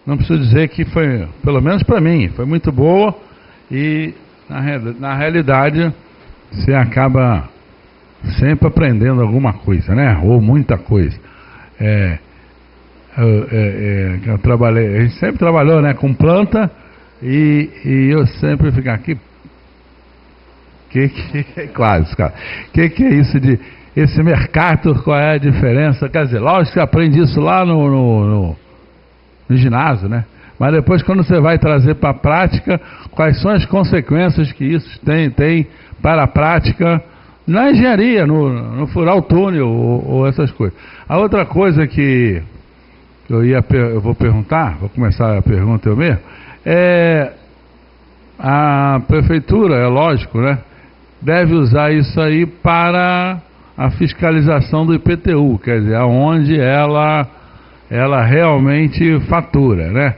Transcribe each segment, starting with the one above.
não preciso dizer que foi, pelo menos para mim, foi muito boa e na realidade você acaba sempre aprendendo alguma coisa, né? Ou muita coisa. Eu trabalhei, a gente sempre trabalhou, né, com planta e eu sempre fico aqui. Quase, cara. Que é isso de esse mercado, qual é a diferença? Quer dizer, lógico que você aprende isso lá no ginásio, né? Mas depois, quando você vai trazer para a prática, quais são as consequências que isso tem para a prática na engenharia, no furar o túnel ou essas coisas. A outra coisa que eu vou perguntar, vou começar a pergunta eu mesmo, a prefeitura, é lógico, né, deve usar isso aí para a fiscalização do IPTU, quer dizer, aonde ela realmente fatura, né?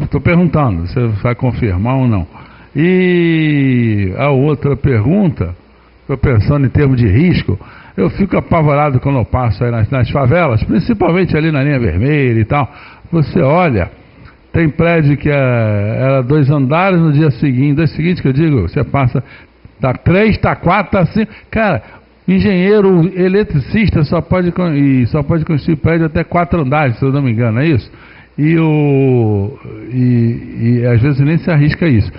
Estou perguntando, você vai confirmar ou não. E a outra pergunta, estou pensando em termos de risco, eu fico apavorado quando eu passo aí nas favelas, principalmente ali na linha vermelha e tal. Você olha, tem prédio que era 2 andares, no dia seguinte que eu digo, você passa, tá 3, tá 4, tá 5, cara, engenheiro, eletricista só pode construir prédio até 4 andares, se eu não me engano, é isso? E às vezes nem se arrisca isso.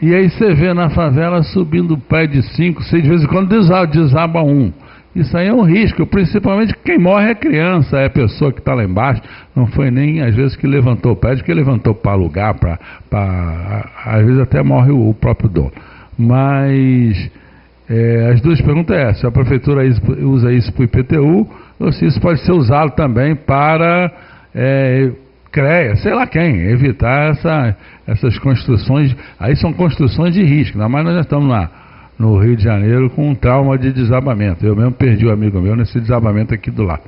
E aí você vê na favela subindo prédio de 5, 6, de vez em quando desaba um. Isso aí é um risco, principalmente quem morre é criança, é a pessoa que está lá embaixo, não foi nem às vezes que levantou o prédio, que levantou para alugar, às vezes até morre o próprio dono. Mas as duas perguntas é se a prefeitura usa isso para o IPTU, ou se isso pode ser usado também para CREA, sei lá quem, evitar essas construções, aí são construções de risco, ainda mais nós já estamos no Rio de Janeiro com um trauma de desabamento. Eu mesmo perdi um amigo meu nesse desabamento aqui do lado.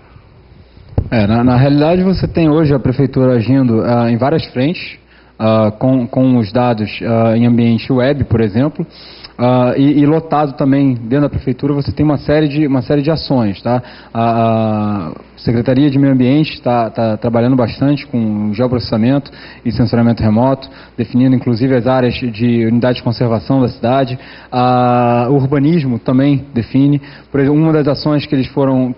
Na realidade você tem hoje a prefeitura agindo em várias frentes, com os dados em ambiente web, por exemplo, e lotado também dentro da prefeitura você tem uma série de ações, tá? A Secretaria de Meio Ambiente está trabalhando bastante com geoprocessamento e sensoramento remoto, definindo inclusive as áreas de unidade de conservação da cidade. O urbanismo também define. Por exemplo, uma das ações que eles foram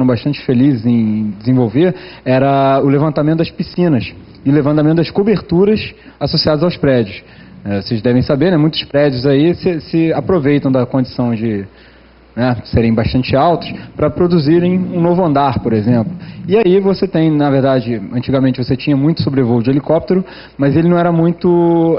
bastante felizes em desenvolver era o levantamento das piscinas e o levantamento das coberturas associadas aos prédios. Vocês devem saber, né, muitos prédios aí se aproveitam da condição de serem bastante altos para produzirem um novo andar, por exemplo. E aí você tem, na verdade, antigamente você tinha muito sobrevoo de helicóptero, mas ele não era muito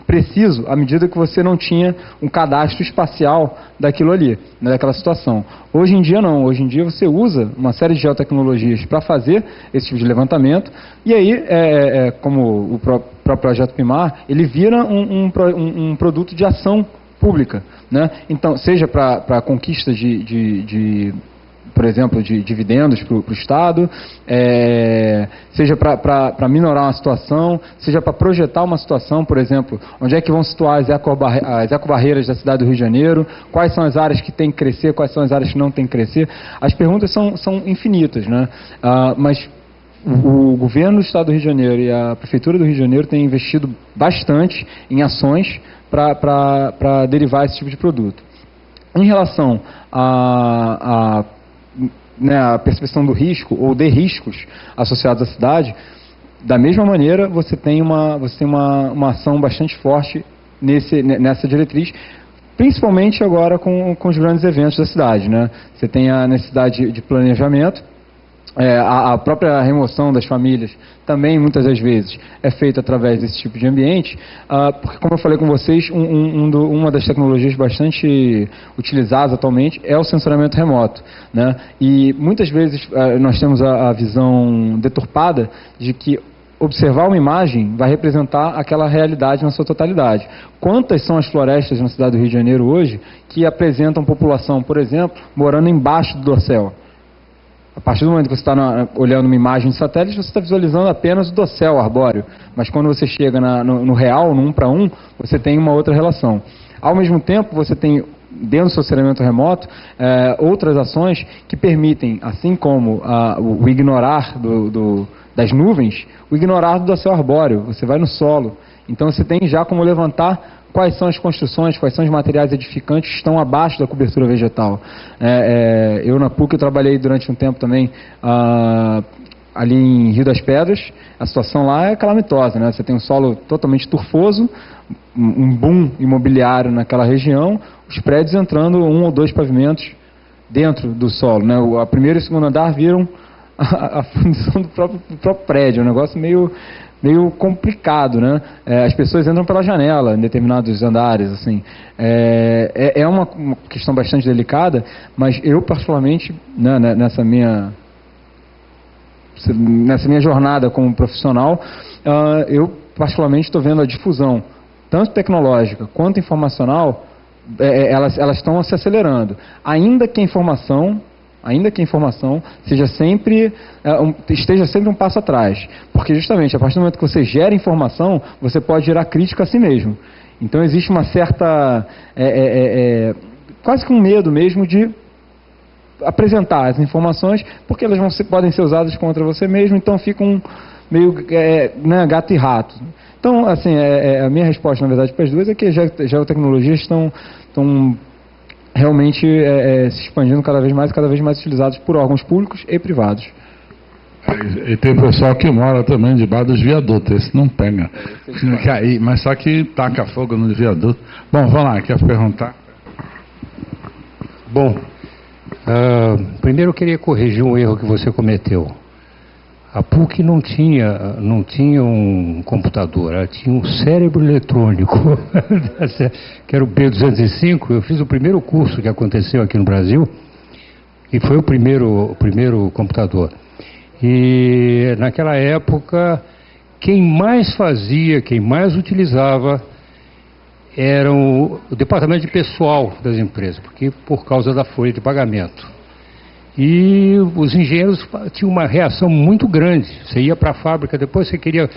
preciso à medida que você não tinha um cadastro espacial daquilo ali, né, daquela situação. Hoje em dia não, hoje em dia você usa uma série de geotecnologias para fazer esse tipo de levantamento e aí, como o próprio projeto PIMAR, ele vira um produto de ação pública, né? Então, seja para a conquista por exemplo, de dividendos para o Estado, seja para minorar uma situação, seja para projetar uma situação, por exemplo, onde é que vão situar as ecobarreiras da cidade do Rio de Janeiro, quais são as áreas que têm que crescer, quais são as áreas que não têm que crescer. As perguntas são infinitas, né? Mas o governo do Estado do Rio de Janeiro e a Prefeitura do Rio de Janeiro têm investido bastante em ações para derivar esse tipo de produto. Em relação a percepção do risco ou de riscos associados à cidade, da mesma maneira você tem uma ação bastante forte nessa diretriz, principalmente agora com os grandes eventos da cidade, né? Você tem a necessidade de planejamento, a própria remoção das famílias também muitas das vezes é feita através desse tipo de ambiente, porque como eu falei com vocês, uma das tecnologias bastante utilizadas atualmente é o sensoramento remoto, né? E muitas vezes nós temos a visão deturpada de que observar uma imagem vai representar aquela realidade na sua totalidade. Quantas são as florestas na cidade do Rio de Janeiro hoje que apresentam população, por exemplo, morando embaixo do dossel? A partir do momento que você está olhando uma imagem de satélite, você está visualizando apenas o dossel arbóreo. Mas quando você chega no real, no 1 para 1, você tem uma outra relação. Ao mesmo tempo, você tem dentro do estacionamento remoto, outras ações que permitem, assim como o ignorar das nuvens, o ignorar do céu arbóreo. Você vai no solo. Então você tem já como levantar quais são as construções, quais são os materiais edificantes que estão abaixo da cobertura vegetal. Eu na PUC eu trabalhei durante um tempo também ali em Rio das Pedras. A situação lá é calamitosa, né? Você tem um solo totalmente turfoso, um boom imobiliário naquela região, os prédios entrando 1 ou 2 pavimentos dentro do solo, né? O primeiro e o segundo andar viram a fundição do próprio prédio, é um negócio meio complicado, né? As pessoas entram pela janela em determinados andares, assim. É uma questão bastante delicada, mas eu particularmente, né, nessa minha jornada como profissional, eu particularmente estou vendo a difusão, tanto tecnológica quanto informacional, elas estão se acelerando. Ainda que a informação esteja sempre um passo atrás. Porque justamente, a partir do momento que você gera informação, você pode gerar crítica a si mesmo. Então existe uma certa, quase que um medo mesmo de apresentar as informações, porque elas podem ser usadas contra você mesmo, então ficam meio né, gato e rato. Então, assim, a minha resposta, na verdade, para as duas é que as geotecnologias estão realmente se expandindo cada vez mais utilizados por órgãos públicos e privados. E tem pessoal que mora também debaixo dos viadutos, esse não pega. Mas só que taca fogo no viaduto. Bom, vamos lá, quer perguntar? Bom, primeiro eu queria corrigir um erro que você cometeu. A PUC não tinha um computador, ela tinha um cérebro eletrônico, que era o B205. Eu fiz o primeiro curso que aconteceu aqui no Brasil, e foi o primeiro computador. E naquela época, quem mais utilizava era o departamento de pessoal das empresas, porque por causa da folha de pagamento. E os engenheiros tinham uma reação muito grande. Você ia para a fábrica, depois você queria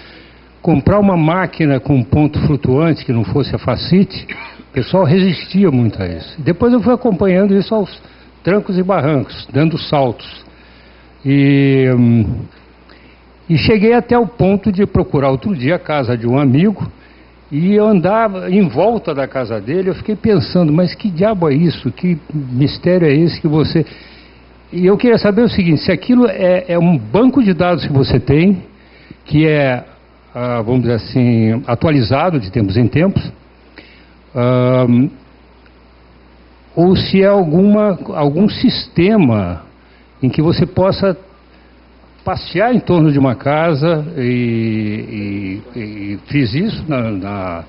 comprar uma máquina com ponto flutuante que não fosse a Facite, o pessoal resistia muito a isso. Depois eu fui acompanhando isso aos trancos e barrancos, dando saltos. E cheguei até o ponto de procurar outro dia a casa de um amigo, e eu andava em volta da casa dele. Eu fiquei pensando, mas que diabo é isso? Que mistério é esse que você... E eu queria saber o seguinte, se aquilo é um banco de dados que você tem, que vamos dizer assim, atualizado de tempos em tempos, ou se é algum sistema em que você possa passear em torno de uma casa, e fiz isso na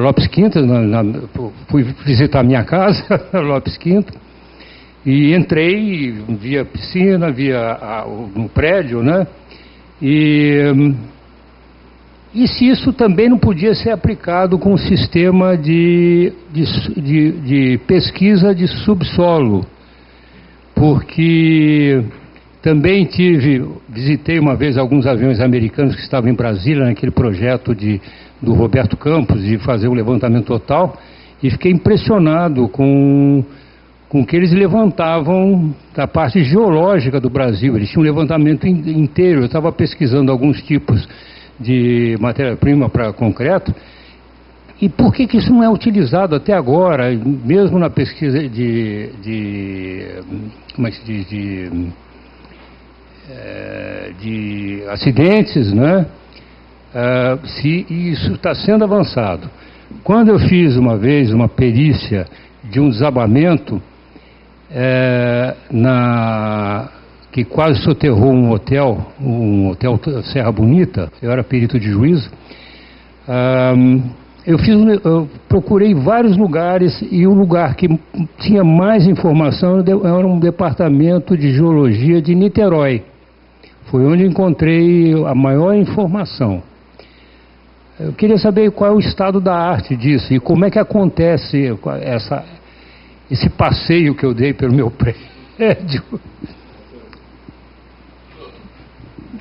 Lopes Quinta, fui visitar minha casa na Lopes Quinta, e entrei, via piscina, no prédio, né? E se isso também não podia ser aplicado com um sistema de pesquisa de subsolo, porque também visitei uma vez alguns aviões americanos que estavam em Brasília, naquele projeto do Roberto Campos, de fazer um levantamento total, e fiquei impressionado com que eles levantavam da parte geológica do Brasil. Eles tinham um levantamento inteiro. Eu estava pesquisando alguns tipos de matéria-prima para concreto. E por que isso não é utilizado até agora, mesmo na pesquisa como é que se diz, de acidentes, né? Se isso está sendo avançado. Quando eu fiz uma vez uma perícia de um desabamento, que quase soterrou um hotel Serra Bonita, eu era perito de juízo, eu procurei vários lugares, e o lugar que tinha mais informação era um departamento de geologia de Niterói. Foi onde encontrei a maior informação. Eu queria saber qual é o estado da arte disso, e como é que acontece esse passeio que eu dei pelo meu prédio.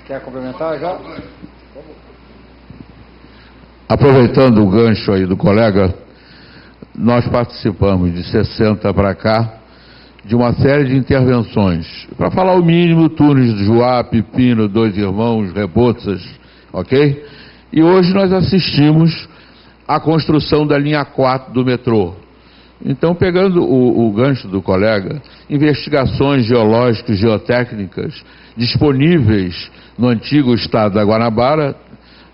Quer complementar já? Aproveitando o gancho aí do colega, nós participamos de 60 para cá, de uma série de intervenções. Para falar o mínimo, túneis do Juá, Pepino, Dois Irmãos, Rebouças, ok? E hoje nós assistimos à construção da linha 4 do metrô. Então, pegando o gancho do colega, investigações geológicas, geotécnicas, disponíveis no antigo estado da Guanabara,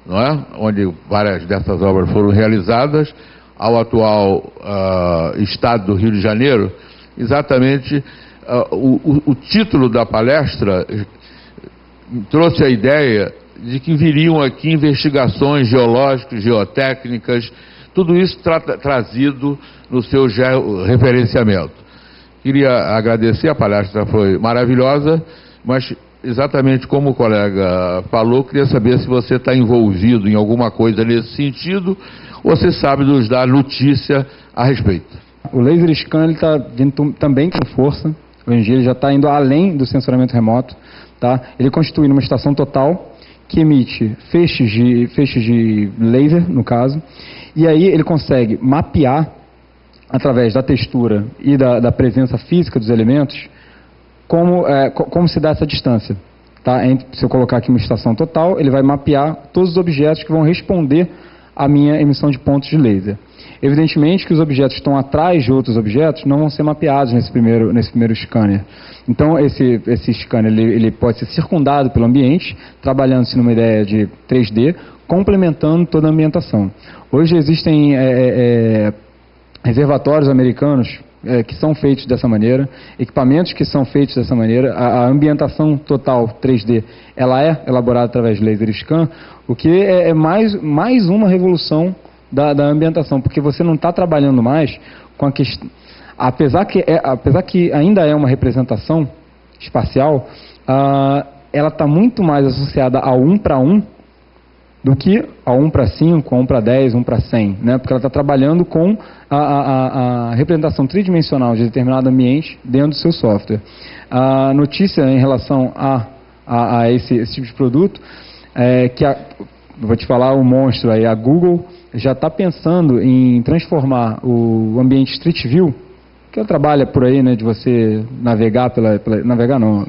não é? Onde várias dessas obras foram realizadas, ao atual estado do Rio de Janeiro, exatamente o título da palestra trouxe a ideia de que viriam aqui investigações geológicas, geotécnicas, tudo isso trazido no seu referenciamento. Queria agradecer, a palestra foi maravilhosa, mas exatamente como o colega falou, queria saber se você está envolvido em alguma coisa nesse sentido, ou você sabe nos dar notícia a respeito. O laser scan está vindo também com força. Hoje em dia ele já está indo além do sensoramento remoto. Tá? Ele constitui uma estação total que emite feixes de laser, no caso, e aí ele consegue mapear, através da textura e da presença física dos elementos, como se dá essa distância. Tá? Se eu colocar aqui uma estação total, ele vai mapear todos os objetos que vão responder à minha emissão de pontos de laser. Evidentemente que os objetos que estão atrás de outros objetos não vão ser mapeados nesse primeiro scanner. Então, esse scanner ele pode ser circundado pelo ambiente, trabalhando-se numa ideia de 3D, complementando toda a ambientação. Hoje existem reservatórios americanos que são feitos dessa maneira, equipamentos que são feitos dessa maneira, a ambientação total 3D, ela é elaborada através de laser scan, o que é mais uma revolução da ambientação, porque você não está trabalhando mais com a questão, apesar que ainda é uma representação espacial, ela está muito mais associada ao 1 para 1 do que a 1 para 5, a 1 para 10, 1 para 100, né? Porque ela está trabalhando com a representação tridimensional de determinado ambiente dentro do seu software. A notícia em relação a esse tipo de produto é que, vou te falar o monstro aí, a Google já está pensando em transformar o ambiente Street View, que ela trabalha por aí, né, de você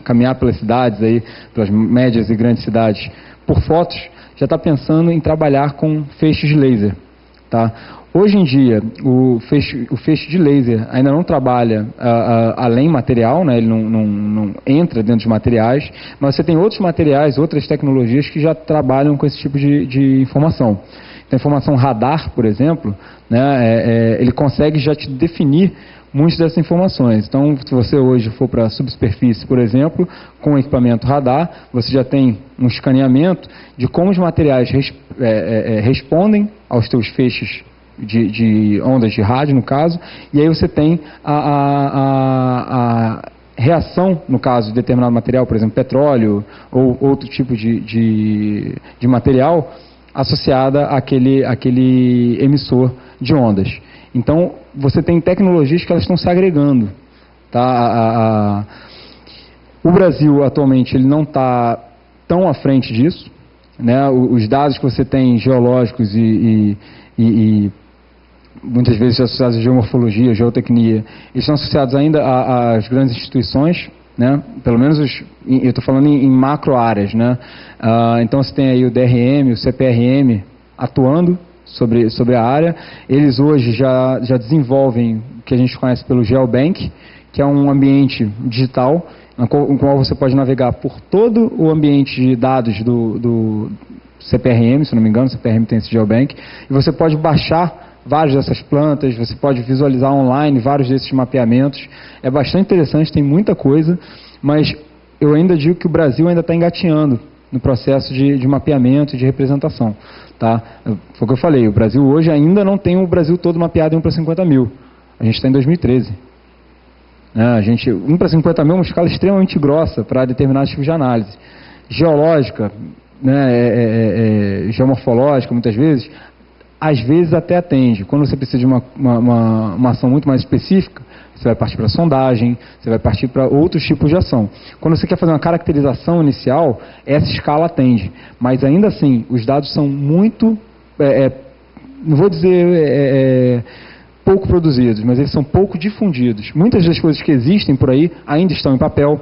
caminhar pelas cidades aí, pelas médias e grandes cidades, por fotos, já está pensando em trabalhar com feixes de laser. Tá? Hoje em dia, o feixe de laser ainda não trabalha além material, né? Ele não entra dentro de materiais, mas você tem outros materiais, outras tecnologias que já trabalham com esse tipo de informação. Então, a informação radar, por exemplo, né, ele consegue já te definir muitas dessas informações. Então, se você hoje for para a subsuperfície, por exemplo, com o equipamento radar, você já tem um escaneamento de como os materiais respondem aos teus feixes de ondas de rádio, no caso, e aí você tem a reação, no caso de determinado material, por exemplo, petróleo ou outro tipo de material, associada àquele emissor de ondas. Então, você tem tecnologias que elas estão se agregando. Tá? O Brasil, atualmente, ele não está tão à frente disso. Né? Os dados que você tem geológicos e muitas vezes associados à geomorfologia, geotecnia, eles estão associados ainda às grandes instituições, né? Pelo menos eu estou falando em macro áreas, né? Então você tem aí o DRM, o CPRM atuando sobre a área. Eles hoje já desenvolvem o que a gente conhece pelo GeoBank, que é um ambiente digital, no qual você pode navegar por todo o ambiente de dados do CPRM, se não me engano, o CPRM tem esse GeoBank, e você pode baixar várias dessas plantas, você pode visualizar online vários desses mapeamentos. É bastante interessante, tem muita coisa, mas eu ainda digo que o Brasil ainda está engatinhando no processo de mapeamento e de representação. Tá? Foi o que eu falei, o Brasil hoje ainda não tem o Brasil todo mapeado em 1 para 50 mil. A gente está em 2013. 1 para 50 mil é uma escala extremamente grossa para determinados tipos de análise. Geológica, né, geomorfológica, muitas vezes, às vezes até atende. Quando você precisa de uma ação muito mais específica, você vai partir para sondagem, você vai partir para outros tipos de ação. Quando você quer fazer uma caracterização inicial, essa escala atende. Mas ainda assim, os dados são muito, não vou dizer pouco produzidos, mas eles são pouco difundidos. Muitas das coisas que existem por aí ainda estão em papel,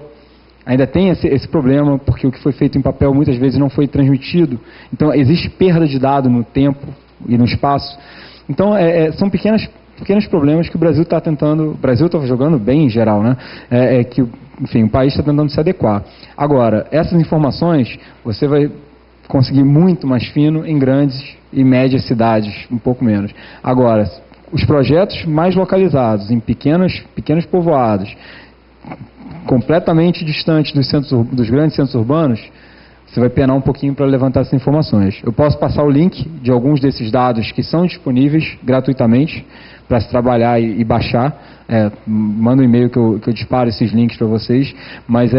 ainda tem esse problema, porque o que foi feito em papel muitas vezes não foi transmitido. Então, existe perda de dado no tempo e no espaço. Então, são pequenos problemas que o Brasil está tentando... O Brasil está jogando bem em geral, né? Que, enfim, o país está tentando se adequar. Agora, essas informações, você vai conseguir muito mais fino em grandes e médias cidades, um pouco menos. Agora, os projetos mais localizados, em pequenos povoados, completamente distantes dos grandes centros urbanos, você vai penar um pouquinho para levantar essas informações. Eu posso passar o link de alguns desses dados que são disponíveis gratuitamente para se trabalhar e baixar. Manda um e-mail que eu disparo esses links para vocês. Mas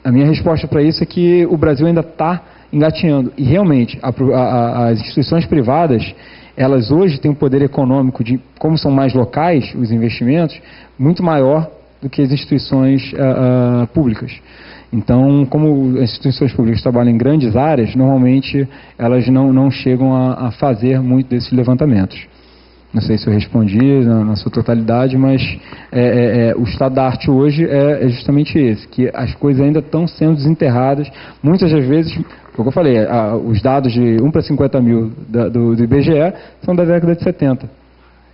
a minha resposta para isso é que o Brasil ainda está engatinhando. E realmente, as instituições privadas, elas hoje têm um poder econômico, como são mais locais os investimentos, muito maior do que as instituições públicas. Então, como as instituições públicas trabalham em grandes áreas, normalmente elas não chegam a fazer muito desses levantamentos. Não sei se eu respondi na sua totalidade, mas o estado da arte hoje é justamente esse, que as coisas ainda estão sendo desenterradas. Muitas das vezes, como eu falei, os dados de 1 para 50 mil do IBGE são da década de 70.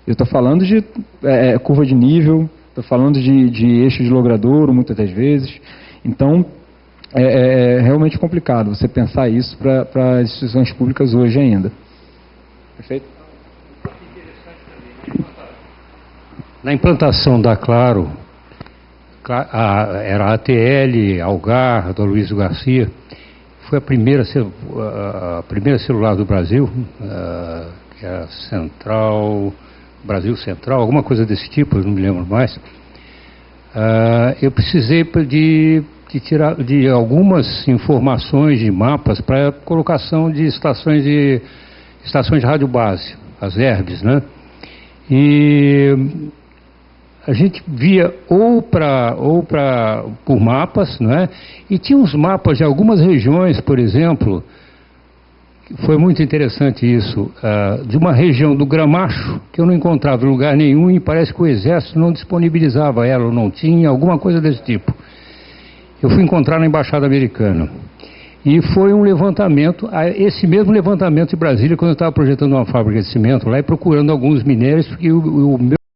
Eu estou falando de curva de nível, estou falando de eixo de logradouro, muitas das vezes. Então, é realmente complicado você pensar isso para as instituições públicas hoje ainda. Perfeito? Na implantação da Claro, era a ATL, Algar, do Aloysio Garcia, foi a primeira celular do Brasil, que era Central, Brasil Central, alguma coisa desse tipo, eu não me lembro mais. Eu precisei de algumas informações de mapas para colocação de estações de rádio base, as ERBs, né? E a gente via por mapas, né? E tinha uns mapas de algumas regiões, por exemplo, foi muito interessante isso, de uma região do Gramacho, que eu não encontrava em lugar nenhum, e parece que o Exército não disponibilizava ela, ou não tinha, alguma coisa desse tipo. Eu fui encontrar na Embaixada Americana. E foi um levantamento, esse mesmo levantamento de Brasília, quando eu estava projetando uma fábrica de cimento lá e procurando alguns minérios, porque o meu